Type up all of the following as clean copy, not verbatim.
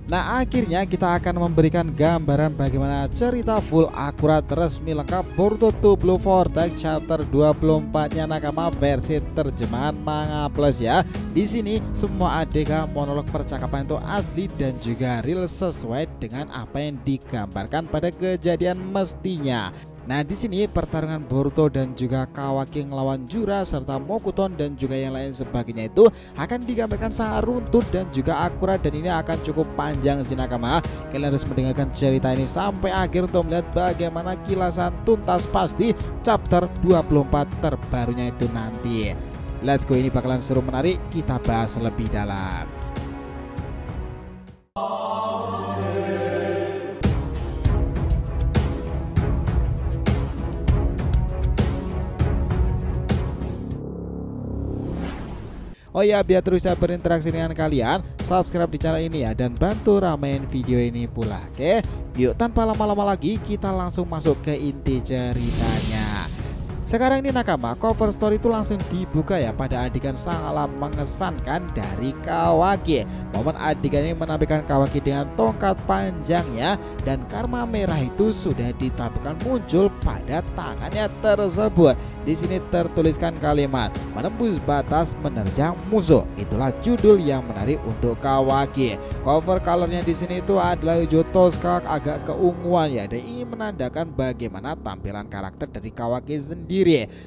Nah, akhirnya kita akan memberikan gambaran bagaimana cerita full akurat resmi lengkap Boruto to Blue Vortex chapter 24-nya Nakama versi terjemahan Manga Plus ya. Di sini semua adegan monolog percakapan itu asli dan juga real sesuai dengan apa yang digambarkan pada kejadian mestinya. Nah, di sini pertarungan Boruto dan juga Kawaki ngelawan Jura serta Mokuton dan juga yang lain sebagainya itu akan digambarkan sangat runtut dan juga akurat, dan ini akan cukup panjang sih Nakama. Kalian harus mendengarkan cerita ini sampai akhir untuk melihat bagaimana kilasan tuntas pasti chapter 24 terbarunya itu nanti. Let's go, ini bakalan seru menarik, kita bahas lebih dalam. Oh ya, biar terus bisa berinteraksi dengan kalian, subscribe di channel ini ya, dan bantu ramein video ini pula. Oke, yuk tanpa lama-lama lagi kita langsung masuk ke inti ceritanya. Sekarang ini Nakama, cover story itu langsung dibuka ya pada adegan sangatlah mengesankan dari Kawaki. Momen adegan ini menampilkan Kawaki dengan tongkat panjangnya dan karma merah itu sudah ditampilkan muncul pada tangannya tersebut. Di sini tertuliskan kalimat menembus batas menerjang musuh. Itulah judul yang menarik untuk Kawaki. Cover colornya di sini itu adalah hijau toska agak keunguan ya, dan ini menandakan bagaimana tampilan karakter dari Kawaki sendiri.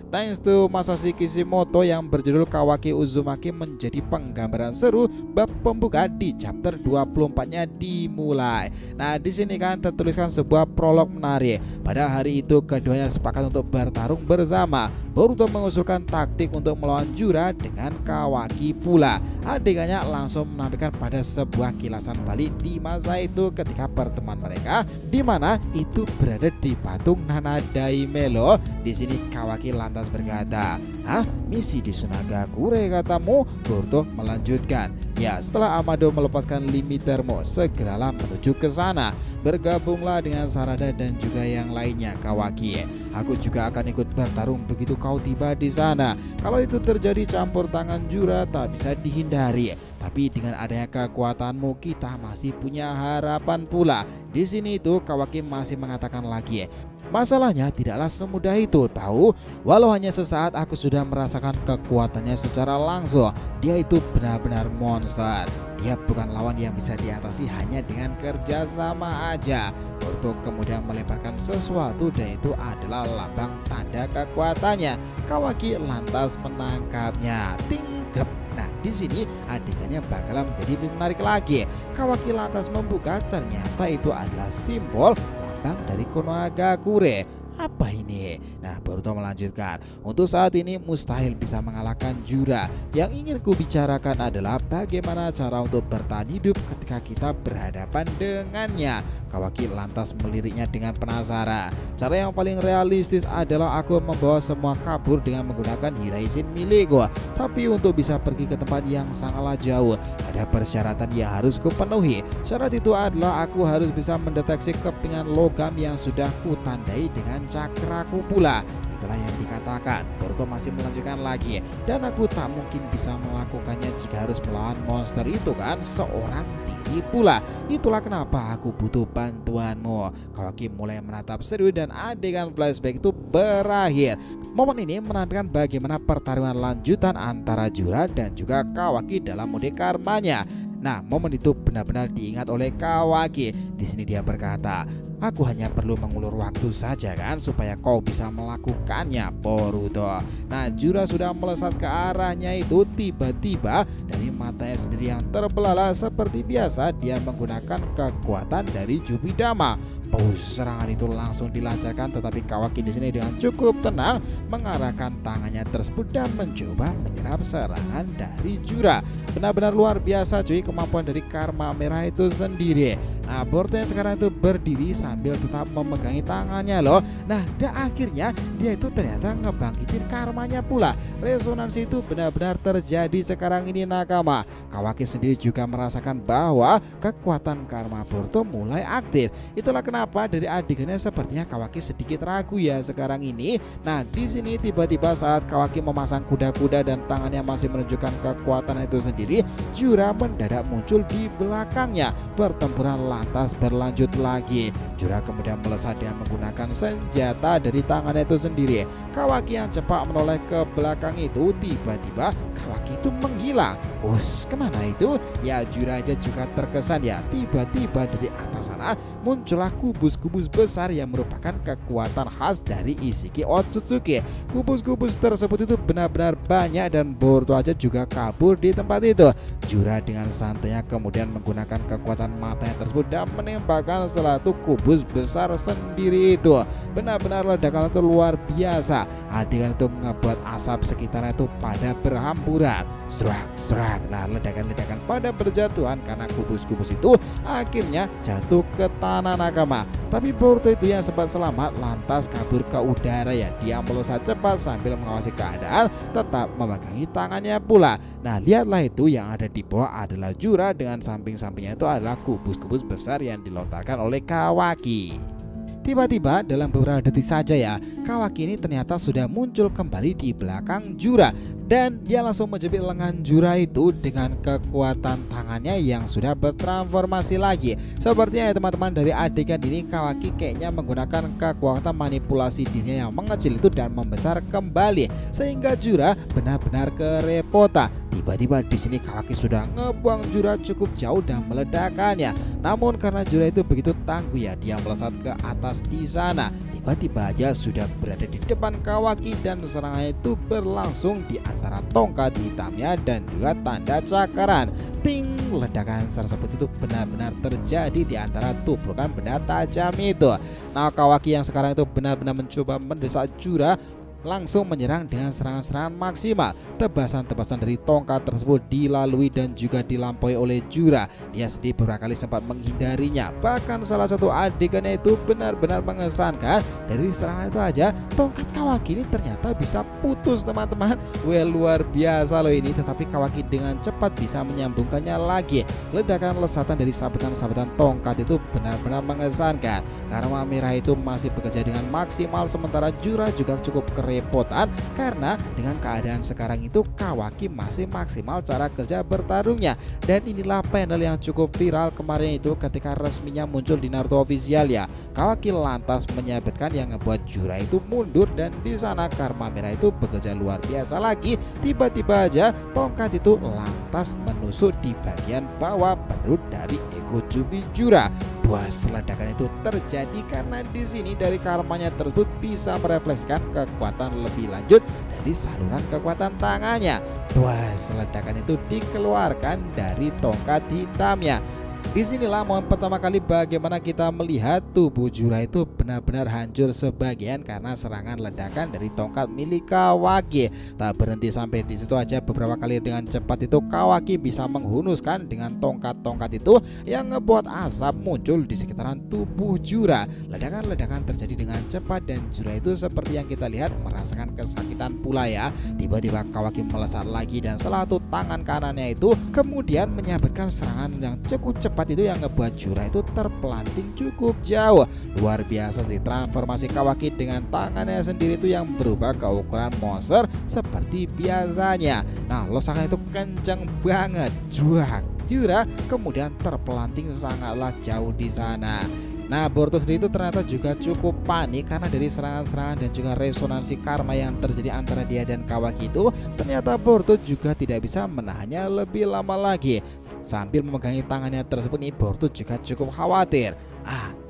Thanks to Masashi Kishimoto yang berjudul Kawaki Uzumaki menjadi penggambaran seru bab pembuka di chapter 24-nya dimulai. Nah, di sini kan tertuliskan sebuah prolog menarik. Pada hari itu keduanya sepakat untuk bertarung bersama. Boruto mengusulkan taktik untuk melawan Jura dengan Kawaki pula. Adegannya langsung menampilkan pada sebuah kilasan balik di masa itu ketika pertemuan mereka, di mana itu berada di patung Nana Daimelo. Di sini Kawaki lantas berkata, "Hah, misi di Sunagakure katamu?" Boruto melanjutkan, "Ya, setelah Amado melepaskan limitermu, segeralah menuju ke sana. Bergabunglah dengan Sarada dan juga yang lainnya, Kawaki. Aku juga akan ikut bertarung begitu kau tiba di sana. Kalau itu terjadi campur tangan Jura tak bisa dihindari. Tapi dengan adanya kekuatanmu kita masih punya harapan pula." Di sini itu Kawaki masih mengatakan lagi, "Masalahnya tidaklah semudah itu, tahu? Walau hanya sesaat aku sudah merasakan kekuatannya secara langsung. Dia itu benar-benar monster. Dia bukan lawan yang bisa diatasi hanya dengan kerja sama aja." Boruto kemudian melemparkan sesuatu dan itu adalah lambang tanda kekuatannya. Kawaki lantas menangkapnya. Tinggrep. Nah, di sini adegannya bakalan menjadi lebih menarik lagi. Kawaki lantas membuka, ternyata itu adalah simbol lambang dari Konohagakure. Apa ini? Nah, Boruto melanjutkan, "Untuk saat ini mustahil bisa mengalahkan Jura. Yang ingin ku bicarakan adalah bagaimana cara untuk bertahan hidup ketika kita berhadapan dengannya." Kawaki lantas meliriknya dengan penasaran. "Cara yang paling realistis adalah aku membawa semua kabur dengan menggunakan Hiraishin milikku. Tapi untuk bisa pergi ke tempat yang sangatlah jauh, ada persyaratan yang harus kupenuhi. Syarat itu adalah aku harus bisa mendeteksi kepingan logam yang sudah kutandai dengan cakraku pula." Itulah yang dikatakan. Boruto masih melanjutkan lagi, "Dan aku tak mungkin bisa melakukannya jika harus melawan monster itu kan seorang diri pula. Itulah kenapa aku butuh bantuanmu." Kawaki mulai menatap serius dan adegan flashback itu berakhir. Momen ini menampilkan bagaimana pertarungan lanjutan antara Jura dan juga Kawaki dalam mode karmanya. Nah, momen itu benar-benar diingat oleh Kawaki. Di sini dia berkata, "Aku hanya perlu mengulur waktu saja kan supaya kau bisa melakukannya, Boruto." Nah, Jura sudah melesat ke arahnya itu, tiba-tiba dari matanya sendiri yang terbelalak seperti biasa dia menggunakan kekuatan dari Jubidama. Serangan itu langsung dilancarkan, tetapi Kawaki di sini dengan cukup tenang mengarahkan tangannya tersebut dan mencoba menyerap serangan dari Jura. Benar-benar luar biasa cuy kemampuan dari karma merah itu sendiri. Nah, Boruto Boruto yang sekarang itu berdiri sambil tetap memegangi tangannya loh. Nah, dan akhirnya dia itu ternyata ngebangkitin karmanya pula. Resonansi itu benar-benar terjadi sekarang ini nakama. Kawaki sendiri juga merasakan bahwa kekuatan karma Boruto mulai aktif. Itulah kenapa dari adegannya sepertinya Kawaki sedikit ragu ya sekarang ini. Nah, di sini tiba-tiba saat Kawaki memasang kuda-kuda dan tangannya masih menunjukkan kekuatan itu sendiri, Jura mendadak muncul di belakangnya. Pertempuran lantas berlanjut lagi. Jura kemudian melesat dengan menggunakan senjata dari tangannya itu sendiri. Kawaki yang cepat menoleh ke belakang itu, tiba-tiba Kawaki itu menghilang. Kemana itu? Ya, Jura aja juga terkesan ya. Tiba-tiba dari atas sana muncullah kubus-kubus besar yang merupakan kekuatan khas dari Isshiki Otsutsuki. Kubus-kubus tersebut itu benar-benar banyak dan Boruto aja juga kabur di tempat itu. Jura dengan santainya kemudian menggunakan kekuatan matanya tersebut dan menembakkan salah satu kubus besar sendiri itu. Benar-benar ledakan itu luar biasa. Adegan itu ngebuat asap sekitarnya itu pada berhamburan. Serak. Nah, ledakan-ledakan pada berjatuhan karena kubus-kubus itu akhirnya jatuh ke tanah nakama. Tapi Boruto itu yang sempat selamat lantas kabur ke udara ya. Dia melesat cepat sambil mengawasi keadaan, tetap memegangi tangannya pula. Nah, lihatlah itu yang ada di bawah adalah Jura dengan samping-sampingnya itu adalah kubus-kubus besar yang dilontarkan oleh Kawaki. Tiba-tiba dalam beberapa detik saja ya, Kawaki ini ternyata sudah muncul kembali di belakang Jura. Dan dia langsung menjepit lengan Jura itu dengan kekuatan tangannya yang sudah bertransformasi lagi. Sepertinya ya teman-teman, dari adegan ini Kawaki kayaknya menggunakan kekuatan manipulasi dirinya yang mengecil itu dan membesar kembali, sehingga Jura benar-benar kerepotan. Tiba-tiba di sini Kawaki sudah ngebuang Jura cukup jauh dan meledakkannya. Namun karena Jura itu begitu tangguh ya, dia melesat ke atas di sana. Tiba-tiba aja sudah berada di depan Kawaki dan serangannya itu berlangsung di antara tongkat hitamnya dan juga tanda cakaran. Ting, ledakan tersebut itu benar-benar terjadi di antara tubrukan benda tajam itu. Nah, Kawaki yang sekarang itu benar-benar mencoba mendesak Jura langsung menyerang dengan serangan-serangan maksimal. Tebasan-tebasan dari tongkat tersebut dilalui dan juga dilampaui oleh Jura. Dia sendiri beberapa kali sempat menghindarinya. Bahkan salah satu adegannya itu benar-benar mengesankan. Dari serangan itu aja tongkat Kawaki ini ternyata bisa putus teman-teman. Luar biasa loh ini. Tetapi Kawaki dengan cepat bisa menyambungkannya lagi. Ledakan lesatan dari sabetan-sabetan tongkat itu benar-benar mengesankan. Karma merah itu masih bekerja dengan maksimal, sementara Jura juga cukup kerepotan karena dengan keadaan sekarang itu Kawaki masih maksimal cara kerja bertarungnya. Dan inilah panel yang cukup viral kemarin itu ketika resminya muncul di Naruto Official ya. Kawaki lantas menyabetkan yang ngebuat Jura itu mundur dan di sana karma merah itu bekerja luar biasa lagi. Tiba-tiba aja tongkat itu lantas menusuk di bagian bawah perut dari Ego Jubi Jura. Ledakan itu terjadi karena di sini dari karmanya tersebut bisa merefleksikan kekuatan lebih lanjut dari saluran kekuatan tangannya. Ledakan itu dikeluarkan dari tongkat hitamnya. Disinilah momen pertama kali bagaimana kita melihat tubuh Jura itu benar-benar hancur sebagian karena serangan ledakan dari tongkat milik Kawaki. Tak berhenti sampai di situ aja, beberapa kali dengan cepat itu Kawaki bisa menghunuskan dengan tongkat-tongkat itu yang ngebuat asap muncul di sekitaran tubuh Jura. Ledakan-ledakan terjadi dengan cepat dan Jura itu seperti yang kita lihat merasakan kesakitan pula ya. Tiba-tiba Kawaki melesat lagi dan salah satu tangan kanannya itu kemudian menyabetkan serangan yang cukup cepat itu yang ngebuat Jura itu terpelanting cukup jauh. Luar biasa sih transformasi Kawaki dengan tangannya sendiri itu yang berubah ke ukuran monster seperti biasanya. Nah, losakan itu kenceng banget. Jura kemudian terpelanting sangatlah jauh di sana. Nah, Boruto sendiri itu ternyata juga cukup panik karena dari serangan-serangan dan juga resonansi karma yang terjadi antara dia dan Kawaki itu, ternyata Boruto juga tidak bisa menahannya lebih lama lagi. Sambil memegangi tangannya tersebut nih, Boruto juga cukup khawatir.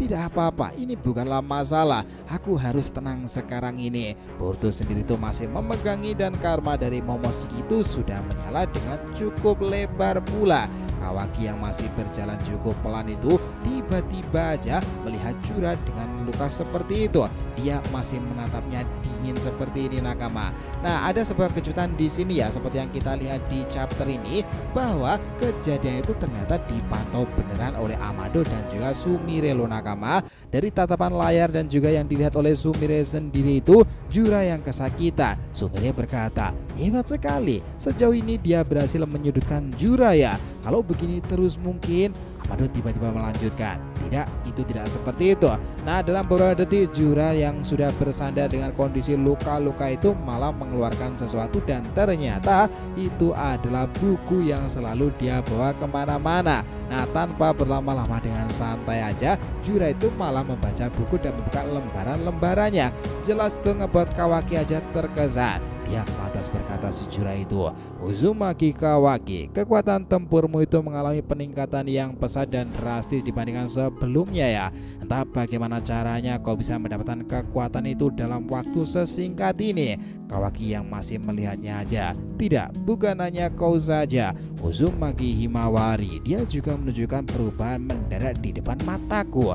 tidak apa-apa, ini bukanlah masalah, aku harus tenang sekarang ini. Boruto sendiri itu masih memegangi dan karma dari Momoshiki itu sudah menyala dengan cukup lebar pula. Kawaki yang masih berjalan cukup pelan itu tiba-tiba aja melihat Jura dengan luka seperti itu. Dia masih menatapnya dingin seperti ini nakama. Nah, ada sebuah kejutan di sini ya, seperti yang kita lihat di chapter ini, bahwa kejadian itu ternyata dipantau beneran oleh Amado dan juga Sumire loh nakama. Dari tatapan layar dan juga yang dilihat oleh Sumire sendiri itu Jura yang kesakitan. Sumire berkata, hebat sekali, sejauh ini dia berhasil menyudutkan Jura ya. Kalau begini terus mungkin. Amado tiba-tiba melanjutkan, tidak, itu tidak seperti itu. Nah, dalam beberapa detik Jura yang sudah bersandar dengan kondisi luka-luka itu malah mengeluarkan sesuatu, dan ternyata itu adalah buku yang selalu dia bawa kemana-mana. Nah, tanpa berlama-lama, dengan santai aja Jura itu malah membaca buku dan membuka lembaran-lembarannya. Jelas itu ngebuat Kawaki aja terkesan. Dia lantas berkata si Jura itu, Uzumaki Kawaki, kekuatan tempurmu itu mengalami peningkatan yang pesat dan drastis dibandingkan sebelumnya ya. Entah bagaimana caranya kau bisa mendapatkan kekuatan itu dalam waktu sesingkat ini. Kawaki yang masih melihatnya aja. Tidak, bukan hanya kau saja, Uzumaki Himawari, dia juga menunjukkan perubahan mendadak di depan mataku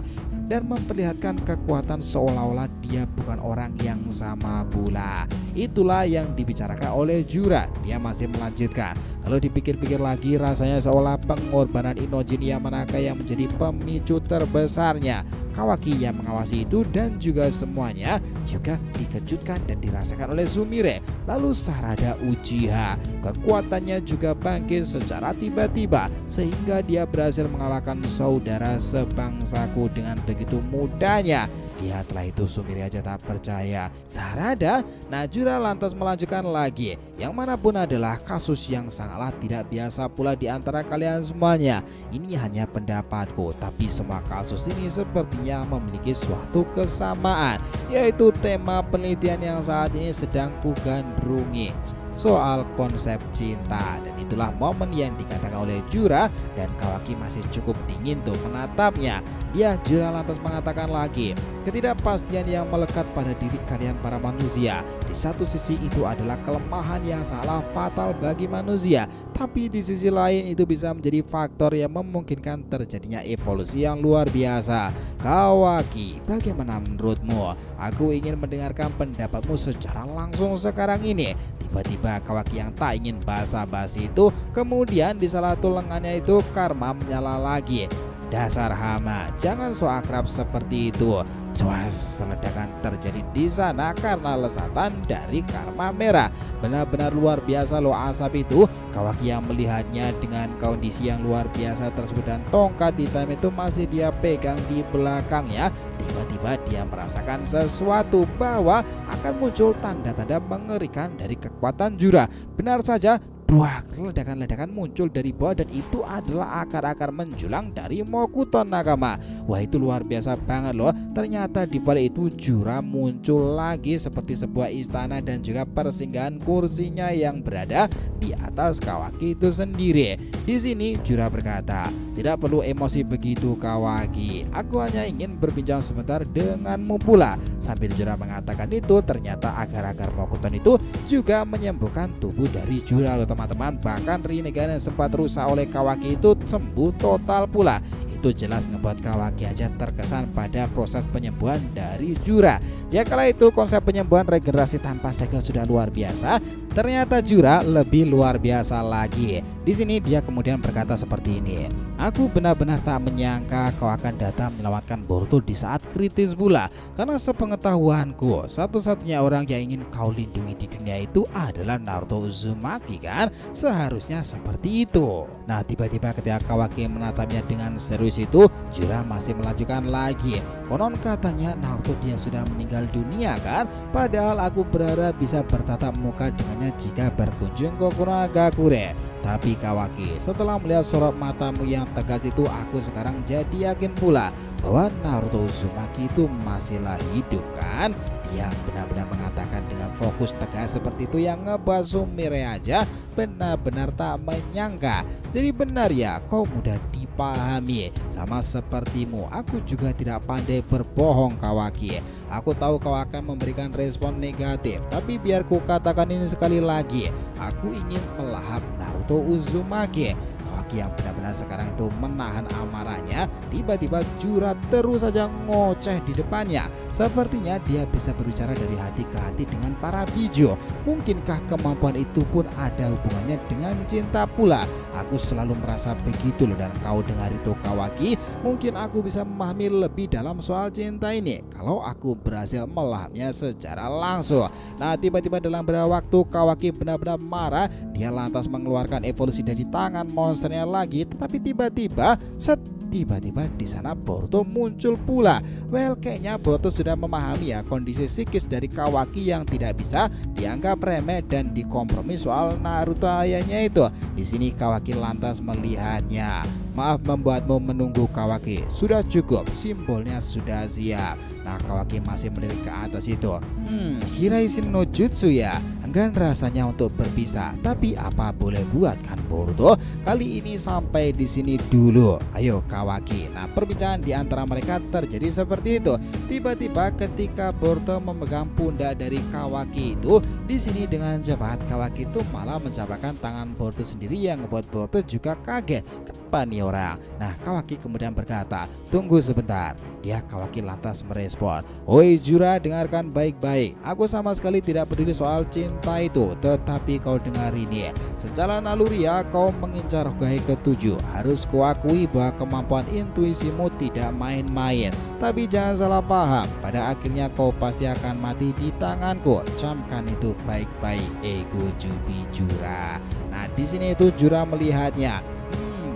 dan memperlihatkan kekuatan seolah-olah dia bukan orang yang sama pula. Itulah yang dibicarakan oleh Jura. Dia masih melanjutkan, kalau dipikir-pikir lagi rasanya seolah pengorbanan Inojin Yamanaka yang menjadi pemicu terbesarnya. Kawaki yang mengawasi itu dan juga semuanya juga dikejutkan dan dirasakan oleh Sumire. Lalu Sarada Uchiha, kekuatannya juga bangkit secara tiba-tiba sehingga dia berhasil mengalahkan saudara sebangsaku dengan begitu mudahnya. Lihatlah itu, Sumire aja tak percaya. Sarada, Jura lantas melanjutkan lagi, yang manapun adalah kasus yang sangatlah tidak biasa pula di antara kalian semuanya. Ini hanya pendapatku, tapi semua kasus ini sepertinya memiliki suatu kesamaan, yaitu tema penelitian yang saat ini sedang kugandrungi, soal konsep cinta. Dan itulah momen yang dikatakan oleh Jura, dan Kawaki masih cukup dingin tuh menatapnya. Jura lantas mengatakan lagi, ketidakpastian yang melekat pada diri kalian para manusia, di satu sisi itu adalah kelemahan yang sangat fatal bagi manusia, tapi di sisi lain itu bisa menjadi faktor yang memungkinkan terjadinya evolusi yang luar biasa. Kawaki, bagaimana menurutmu? Aku ingin mendengarkan pendapatmu secara langsung sekarang ini. Tiba-tiba Kawaki yang tak ingin basa-basi itu kemudian di salah satu lengannya itu karma menyala lagi. Dasar hama, jangan so akrab seperti itu. Cuas, ledakan terjadi di sana karena lesatan dari karma merah. Benar-benar luar biasa loh asap itu. Kawaki yang melihatnya dengan kondisi yang luar biasa tersebut dan tongkat hitam itu masih dia pegang di belakangnya. Tiba-tiba dia merasakan sesuatu, bahwa akan muncul tanda-tanda mengerikan dari kekuatan Jura. Benar saja, ledakan-ledakan muncul dari bawah, dan itu adalah akar-akar menjulang dari Mokuton nakama. Wah, itu luar biasa banget loh. Ternyata di balik itu Jura muncul lagi seperti sebuah istana dan juga persinggahan kursinya yang berada di atas Kawaki itu sendiri. Di sini Jura berkata, tidak perlu emosi begitu Kawaki, aku hanya ingin berbincang sebentar denganmu pula. Sambil Jura mengatakan itu, ternyata agar-agar Mokuton itu juga menyembuhkan tubuh dari Jura loh teman-teman. Bahkan Rinnegan yang sempat rusak oleh Kawaki itu sembuh total pula. Itu jelas ngebuat Kawaki aja terkesan pada proses penyembuhan dari Jura. Ya, kala itu konsep penyembuhan regenerasi tanpa segel sudah luar biasa, ternyata Jura lebih luar biasa lagi. Di sini dia kemudian berkata seperti ini, aku benar-benar tak menyangka kau akan datang menyelamatkan Boruto di saat kritis pula. Karena sepengetahuanku, satu-satunya orang yang ingin kau lindungi di dunia itu adalah Naruto Uzumaki kan? Seharusnya seperti itu. Nah, tiba-tiba ketika Kawaki menatapnya dengan serius itu, Jura masih melanjutkan lagi. Konon katanya Naruto dia sudah meninggal dunia kan? Padahal aku berharap bisa bertatap muka dengannya jika berkunjung ke Konohagakure. Tapi Kawaki, setelah melihat sorot matamu yang tegas itu, aku sekarang jadi yakin pula bahwa Naruto Uzumaki itu masihlah hidup kan? Dia benar-benar mengatakan dengan fokus tegas seperti itu yang ngebuat Sumire aja benar-benar tak menyangka. Jadi benar ya, kau mudah dipahami. Sama sepertimu, aku juga tidak pandai berbohong Kawaki. Aku tahu kau akan memberikan respon negatif, tapi biar ku katakan ini sekali lagi, aku ingin melahap Naruto Uzumaki. Kawaki yang benar-benar sekarang itu menahan amarahnya, tiba-tiba Jura terus saja ngoceh di depannya. Sepertinya dia bisa berbicara dari hati ke hati dengan para Bijo. Mungkinkah kemampuan itu pun ada hubungannya dengan cinta pula? Aku selalu merasa begitu loh. Dan kau dengar itu Kawaki, mungkin aku bisa memahami lebih dalam soal cinta ini kalau aku berhasil melahapnya secara langsung. Nah, tiba-tiba dalam beberapa waktu Kawaki benar-benar marah. Dia lantas mengeluarkan evolusi dari tangan monsternya lagi, tetapi tiba-tiba di sana Boruto muncul pula. Well, kayaknya Boruto sudah memahami ya kondisi psikis dari Kawaki yang tidak bisa dianggap remeh dan dikompromi soal Naruto ayahnya itu. Di sini Kawaki lantas melihatnya. Maaf membuatmu menunggu Kawaki. Sudah cukup, simbolnya sudah siap. Nah, Kawaki masih melirik ke atas itu. Hiraishin no Jutsu ya. Enggan rasanya untuk berpisah, tapi apa boleh buat kan Boruto. Kali ini sampai di sini dulu. Ayo Kawaki. Nah, perbincangan di antara mereka terjadi seperti itu. Tiba-tiba ketika Boruto memegang pundak dari Kawaki itu, di sini dengan cepat Kawaki itu malah mencapakan tangan Boruto sendiri yang membuat Boruto juga kaget. Kenapa nih orang? Nah, Kawaki kemudian berkata, "Tunggu sebentar." Dia Kawaki lantas merespon, "Oi Jura, dengarkan baik-baik. Aku sama sekali tidak peduli soal cinta itu, tetapi kau dengar ini. Secara naluri ya, kau mengincar Hokage ke-7. Harus kuakui bahwa kemampuan intuisimu tidak main-main. Tapi jangan salah paham, pada akhirnya kau pasti akan mati di tanganku. Camkan itu baik-baik, ego Jubi Jura." Nah, di sini itu Jura melihatnya.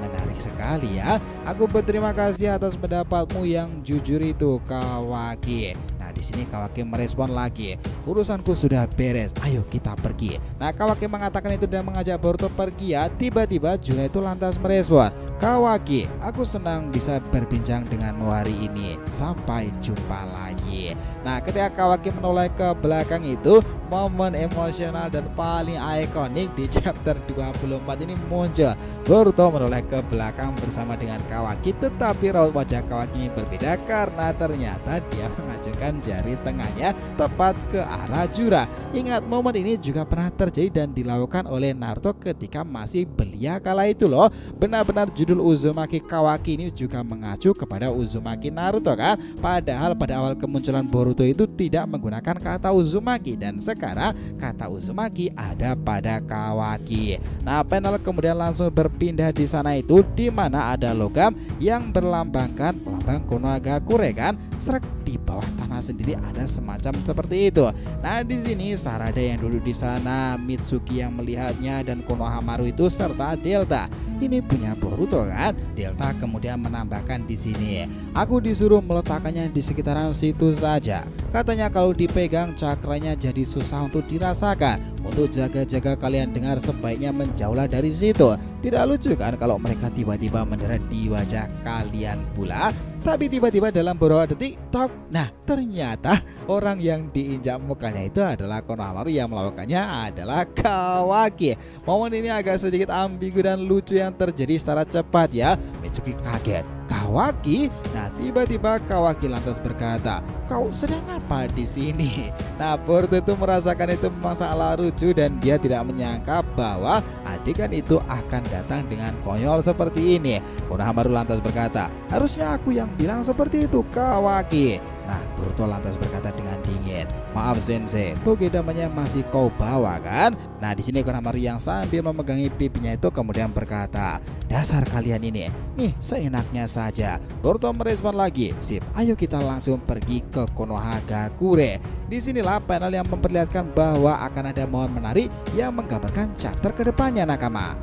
Menarik sekali ya. Aku berterima kasih atas pendapatmu yang jujur itu Kawaki. Nah, di sini Kawaki merespon lagi, "Urusanku sudah beres, ayo kita pergi." Nah, Kawaki mengatakan itu dan mengajak Boruto pergi ya. Tiba-tiba Jura itu lantas merespon, "Kawaki, aku senang bisa berbincang denganmu hari ini. Sampai jumpa lagi." Nah, ketika Kawaki menoleh ke belakang itu, momen emosional dan paling ikonik di chapter 24 ini muncul. Boruto menoleh ke belakang bersama dengan Kawaki, tetapi raut wajah Kawaki ini berbeda karena ternyata dia mengajukan jari tengahnya tepat ke arah Jura. Ingat, momen ini juga pernah terjadi dan dilakukan oleh Naruto ketika masih belia kala itu loh. Benar-benar judul Uzumaki Kawaki ini juga mengacu kepada Uzumaki Naruto kan. Padahal pada awal kemunculan Boruto itu tidak menggunakan kata Uzumaki, dan sekarang kata Uzumaki ada pada Kawaki. Nah, panel kemudian langsung berpindah di sana itu, di mana ada logam yang berlambangkan lambang Konohagakure kan. Serak di bawah tanah sendiri ada semacam seperti itu. Nah, di sini Sarada yang duduk di sana, Mitsuki yang melihatnya, dan Konohamaru itu serta Delta. Ini punya Boruto kan? Delta kemudian menambahkan di sini, "Aku disuruh meletakkannya di sekitaran situ saja. Katanya kalau dipegang cakranya jadi susah untuk dirasakan. Untuk jaga-jaga kalian dengar, sebaiknya menjauhlah dari situ. Tidak lucu kan kalau mereka tiba-tiba mendarat di wajah kalian pula?" Tapi tiba-tiba dalam beberapa detik, tok. Nah, ternyata orang yang diinjak mukanya itu adalah Konohamaru, yang melakukannya adalah Kawaki. Momen ini agak sedikit ambigu dan lucu yang terjadi secara cepat ya. Mitsuki kaget, "Kawaki?" Nah, tiba-tiba Kawaki lantas berkata, "Kau sedang apa di sini?" Nah, Boruto itu merasakan itu masalah lucu dan dia tidak menyangka bahwa adegan itu akan datang dengan konyol seperti ini. Konohamaru lantas berkata, "Harusnya aku yang bilang seperti itu, Kawaki." Nah, Boruto lantas berkata dengan dingin, "Maaf Sensei, Togedamanya masih kau bawa kan?" Nah, di sini Konohamaru yang sambil memegangi pipinya itu kemudian berkata, "Dasar kalian ini, nih seenaknya saja." Boruto merespon lagi, "Sip, ayo kita langsung pergi ke Konohagakure." Disinilah panel yang memperlihatkan bahwa akan ada momen menarik yang menggambarkan chapter kedepannya nakama.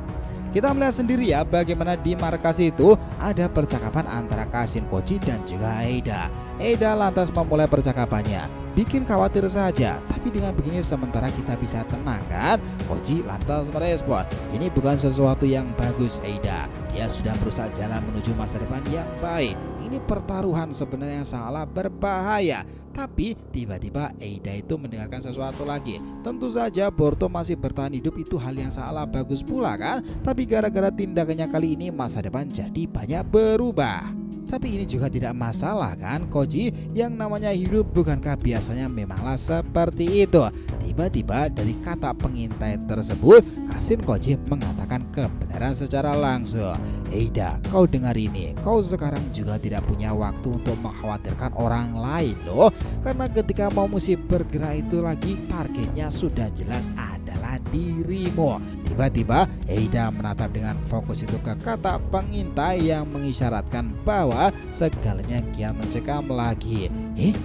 Kita melihat sendiri ya bagaimana di markas itu ada percakapan antara Kashin, Koji dan juga Eida. Eida lantas memulai percakapannya, bikin khawatir saja, tapi dengan begini sementara kita bisa tenang kan? Koji lantas merespon, ini bukan sesuatu yang bagus Eida, dia sudah berusaha jalan menuju masa depan yang baik. Ini pertaruhan sebenarnya yang sangatlah berbahaya. Tapi tiba-tiba Eida itu mendengarkan sesuatu lagi. Tentu saja Boruto masih bertahan hidup itu hal yang sangatlah bagus pula kan. Tapi gara-gara tindakannya kali ini masa depan jadi banyak berubah. Tapi ini juga tidak masalah kan Koji, yang namanya hidup bukankah biasanya memanglah seperti itu. Tiba-tiba dari kata pengintai tersebut Kashin Koji mengatakan kebenaran secara langsung. Eida, kau dengar ini, kau sekarang juga tidak punya waktu untuk mengkhawatirkan orang lain loh. Karena ketika mau mesti bergerak itu lagi targetnya sudah jelas adalah dirimu. Tiba-tiba Eida menatap dengan fokus itu ke kata pengintai yang mengisyaratkan bahwa segalanya kian mencekam lagi.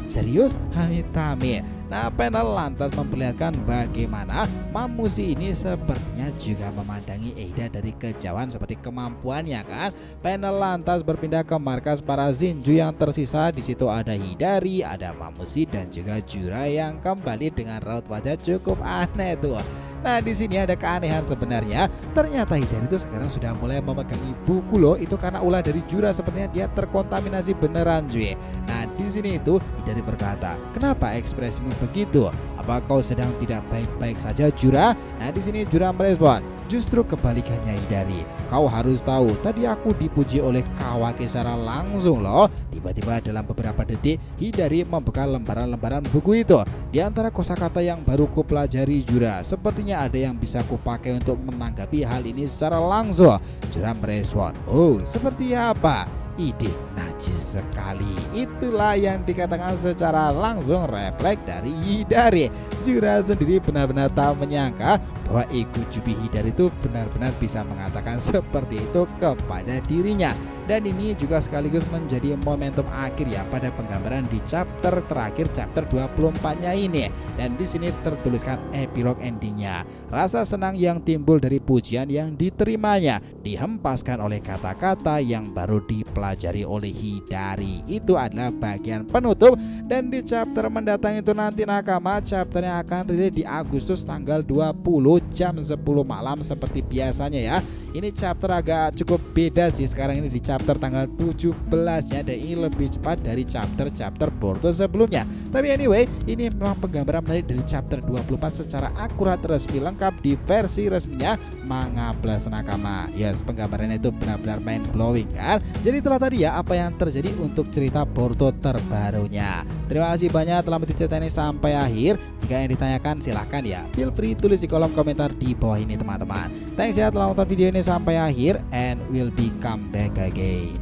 Serius? Amit-amit. Nah, panel lantas memperlihatkan bagaimana Mamushi ini sepertinya juga memandangi Eida dari kejauhan seperti kemampuannya kan. Panel lantas berpindah ke markas para Zenju yang tersisa. Di situ ada Hidari, ada Mamushi dan juga Jura yang kembali dengan raut wajah cukup aneh tuh. Nah, di sini ada keanehan sebenarnya. Ternyata Hidari itu sekarang sudah mulai memegangi buku loh. Itu karena ulah dari Jura, sepertinya dia terkontaminasi beneran cuy. Nah, di sini itu Hidari berkata, "Kenapa ekspresimu begitu? Apa kau sedang tidak baik-baik saja, Jura?" Nah, di sini Jura merespon, "Justru kebalikannya Hidari. Kau harus tahu, tadi aku dipuji oleh Kawaki secara langsung loh." Tiba-tiba dalam beberapa detik Hidari membuka lembaran-lembaran buku itu. Di antara kosakata yang baru kupelajari Jura, sepertinya ada yang bisa kupakai untuk menanggapi hal ini secara langsung. Jura merespon, "Oh, seperti apa?" Ide najis sekali. Itulah yang dikatakan secara langsung refleks dari Hidari. Jura sendiri benar-benar tak menyangka bahwa ego Jubi Hidari itu benar-benar bisa mengatakan seperti itu kepada dirinya. Dan ini juga sekaligus menjadi momentum akhir ya pada penggambaran di chapter terakhir, chapter 24-nya ini. Dan di sini tertuliskan epilog endingnya. Rasa senang yang timbul dari pujian yang diterimanya dihempaskan oleh kata-kata yang baru dipelajari oleh Hidari. Itu adalah bagian penutup. Dan di chapter mendatang itu nanti nakama, chapternya akan rilis di Agustus tanggal 20 jam 10 malam seperti biasanya ya. Ini chapter agak cukup beda sih sekarang ini di chapter tanggal 17 ya, dan ini lebih cepat dari chapter Boruto sebelumnya. Tapi anyway, ini memang penggambaran menarik dari chapter 24 secara akurat resmi lengkap di versi resminya Manga Plus Nakama. Yes, penggambarannya itu benar-benar mind blowing kan. Jadi itulah tadi ya apa yang terjadi untuk cerita Boruto terbarunya. Terima kasih banyak telah menonton cerita ini sampai akhir. Jika yang ditanyakan silahkan ya, feel free tulis di kolom komentar di bawah ini teman-teman. Thanks ya telah menonton video ini sampai akhir, and we'll be come back again.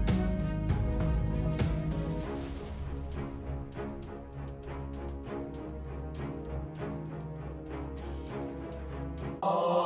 Oh.